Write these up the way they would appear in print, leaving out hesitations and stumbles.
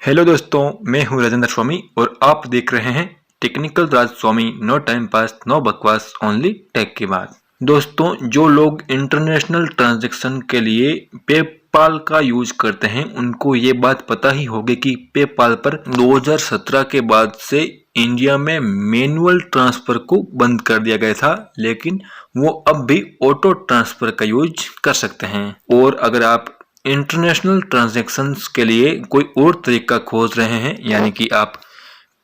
Hello दोस्तों, मैं हूं राजेंद्र स्वामी और आप देख रहे हैं टेक्निकल राज स्वामी। नो टाइम पास, नो बकवास, ओनली टेक की बात। दोस्तों, जो लोग इंटरनेशनल ट्रांजैक्शन के लिए पेपाल का यूज करते हैं उनको ये बात पता ही होगी कि पेपाल पर 2017 के बाद से इंडिया में मैनुअल ट्रांसफर को बंद कर दिया गया था, लेकिन वो अब भी ऑटो ट्रांसफर का यूज कर सकते हैं। और अगर आप इंटरनेशनल ट्रांजैक्शंस के लिए कोई और तरीका खोज रहे हैं, यानी कि आप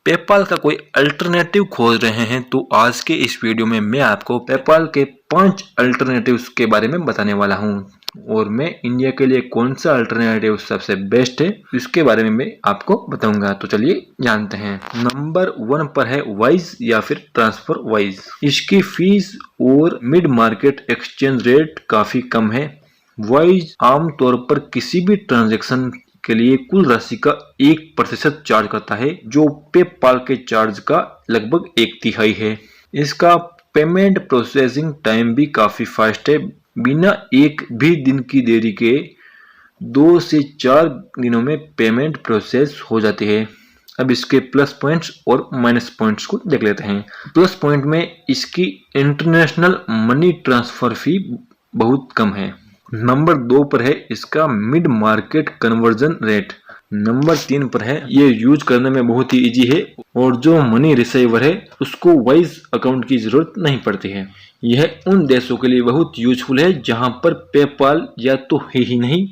पेपाल का कोई अल्टरनेटिव खोज रहे हैं, तो आज के इस वीडियो में मैं आपको पेपाल के 5 अल्टरनेटिव्स के बारे में बताने वाला हूं। और मैं इंडिया के लिए कौन सा अल्टरनेटिव सबसे बेस्ट है इसके बारे में मैं आपको बताऊंगा। तो चलिए जानते हैं। नंबर 1 पर है वाइज या फिर ट्रांसफर वाइज। इसकी फीस और मिड मार्केट एक्सचेंज रेट काफी कम है। वाइज आमतौर पर किसी भी ट्रांजैक्शन के लिए कुल राशि का 1% चार्ज करता है, जो पेपाल के चार्ज का लगभग 1/3 है। इसका पेमेंट प्रोसेसिंग टाइम भी काफी फास्ट है। बिना एक भी दिन की देरी के 2 से 4 दिनों में पेमेंट प्रोसेस हो जाती है। अब इसके प्लस पॉइंट्स और माइनस पॉइंट्स को देख लेते हैं। प्लस पॉइंट में इसकी इंटरनेशनल मनी ट्रांसफर फी बहुत कम है। नंबर 2 पर है इसका mid market conversion rate. Number 3 पर है ये यूज करने में बहुत ही इजी है और जो मनी रिसीवर है उसको वाइज अकाउंट की जरूरत नहीं पड़ती है। यह उन देशों के लिए बहुत यूजफुल है जहां पर पेपाल या तो है ही नहीं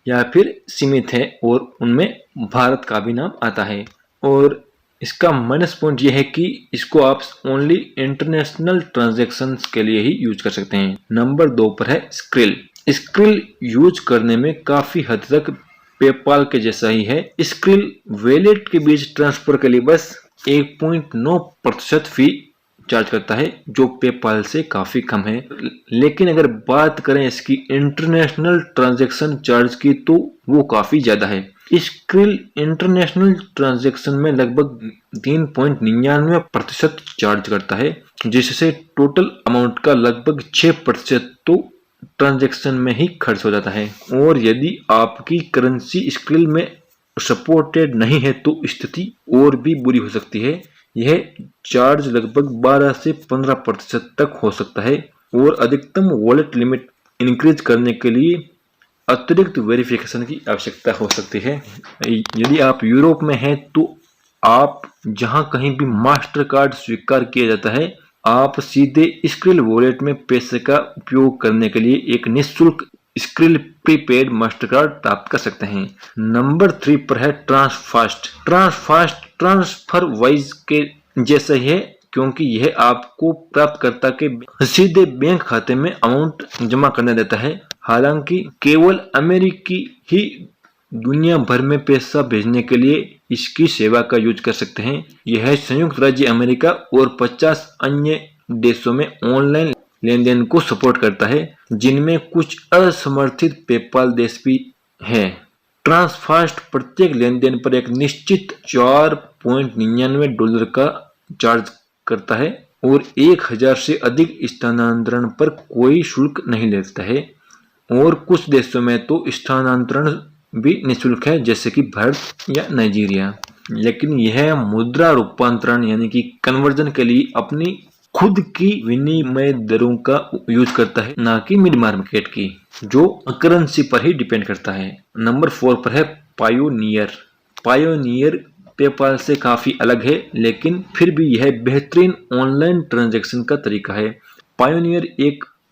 या फिर सीमित है, और उनमें भारत का भी नाम आता है। और इसका माइनस पॉइंट यह है कि इसको आप ओनली इंटरनेशनल ट्रांजैक्शंस के लिए ही यूज कर सकते हैं। नंबर 2 पर है स्क्रिल। स्क्रिल यूज करने में काफी हद तक पेपाल के जैसा ही है। स्क्रिल वॉलेट के बीच ट्रांसफर के लिए बस 1.9% फी चार्ज करता है, जो पेपाल से काफी कम है। लेकिन अगर बात करें इसकी इंटरनेशनल ट्रांजैक्शन चार्ज की तो वो काफी ज्यादा है। स्क्रिल इंटरनेशनल ट्रांजैक्शन में लगभग 3.99% चार्ज करता है, जिससे टोटल अमाउंट का लगभग 6% तो ट्रांजैक्शन में ही खर्च हो जाता है। और यदि आपकी करेंसी स्क्रिल में सपोर्टेड नहीं है तो स्थिति और भी बुरी हो सकती है। यह चार्ज लगभग 12 से 15% तक हो सकता है। और अधिकतम वॉलेट लिमिट इंक्रीज करने के लिए अतिरिक्त वेरिफिकेशन की आवश्यकता हो सकती है। यदि आप यूरोप में हैं तो आप जहां कहीं भी मास्टर कार्ड स्वीकार किया जाता है, आप सीधे स्क्रिल वॉलेट में पैसे का उपयोग करने के लिए एक निःशुल्क स्क्रिल प्रीपेड मास्टर कार्ड प्राप्त कर सकते हैं। नंबर 3 पर है ट्रांसफास्ट। ट्रांसफास्ट ट्रांसफर वाइज के जैसा ही है, क्योंकि यह आपको प्राप्तकर्ता के सीधे बैंक खाते में अमाउंट जमा करने देता है। हालांकि केवल अमेरिकी ही दुनिया भर में पैसा भेजने के लिए इसकी सेवा का यूज कर सकते हैं। यह संयुक्त राज्य अमेरिका और 50 अन्य देशों में ऑनलाइन लेन देन को सपोर्ट करता है, जिनमें कुछ असमर्थित पेपाल देश भी हैं। ट्रांसफास्ट प्रत्येक लेन देन पर एक निश्चित $4.99 का चार्ज करता है और 1000 से अधिक स्थानांतरण पर कोई शुल्क नहीं लेता है। और कुछ देशों में तो स्थानांतरण भी निःशुल्क है, जैसे कि भारत या नाइजीरिया। लेकिन यह मुद्रा रूपांतरण यानी कि कन्वर्जन के लिए अपनी खुद की विनिमय दरों का यूज करता है, ना कि मिड मार्केट की, जो करेंसी पर ही डिपेंड करता है। नंबर 4 पर है पायोनियर। पायोनियर पेपाल से काफी अलग है, लेकिन फिर भी यह बेहतरीन ऑनलाइन ट्रांजैक्शन का तरीका है।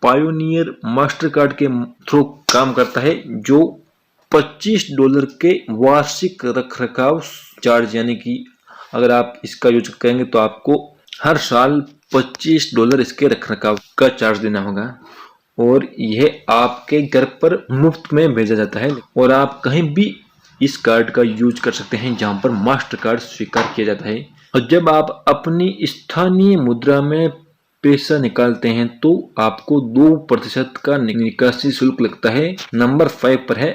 पायोनियर मास्टर कार्ड के थ्रू काम करता है, जो $25 के वार्षिक रखरखाव चार्ज, यानी कि अगर आप इसका यूज करेंगे तो आपको हर साल $25 इसके रखरखाव का चार्ज देना होगा। और यह आपके घर पर मुफ्त में भेजा जाता है और आप कहीं भी इस कार्ड का यूज कर सकते हैं जहां पर मास्टर कार्ड स्वीकार किया जाता है। और जब आप अपनी स्थानीय मुद्रा में पैसा निकालते हैं तो आपको 2% का निकासी शुल्क लगता है। नंबर 5 पर है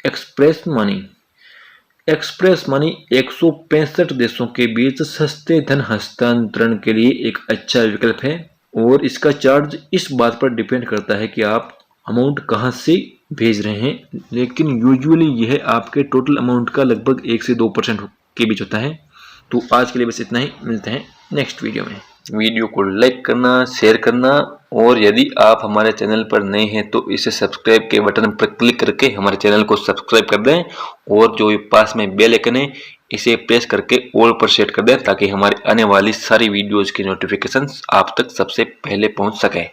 एक्सप्रेस मनी। एक्सप्रेस मनी 165 देशों के बीच सस्ते धन हस्तांतरण के लिए एक अच्छा विकल्प है, और इसका चार्ज इस बात पर डिपेंड करता है कि आप अमाउंट कहाँ से भेज रहे हैं, लेकिन यूजुअली यह आपके टोटल अमाउंट का लगभग 1 से 2% के बीच होता है। तो आज के लिए बस इतना ही, मिलते हैं नेक्स्ट वीडियो में। वीडियो को लाइक करना, शेयर करना, और यदि आप हमारे चैनल पर नए हैं तो इसे सब्सक्राइब के बटन पर क्लिक करके हमारे चैनल को सब्सक्राइब कर दें, और जो पास में बेल आइकन है इसे प्रेस करके ऑल पर सेट कर दें ताकि हमारी आने वाली सारी वीडियोज़ की नोटिफिकेशंस आप तक सबसे पहले पहुंच सके।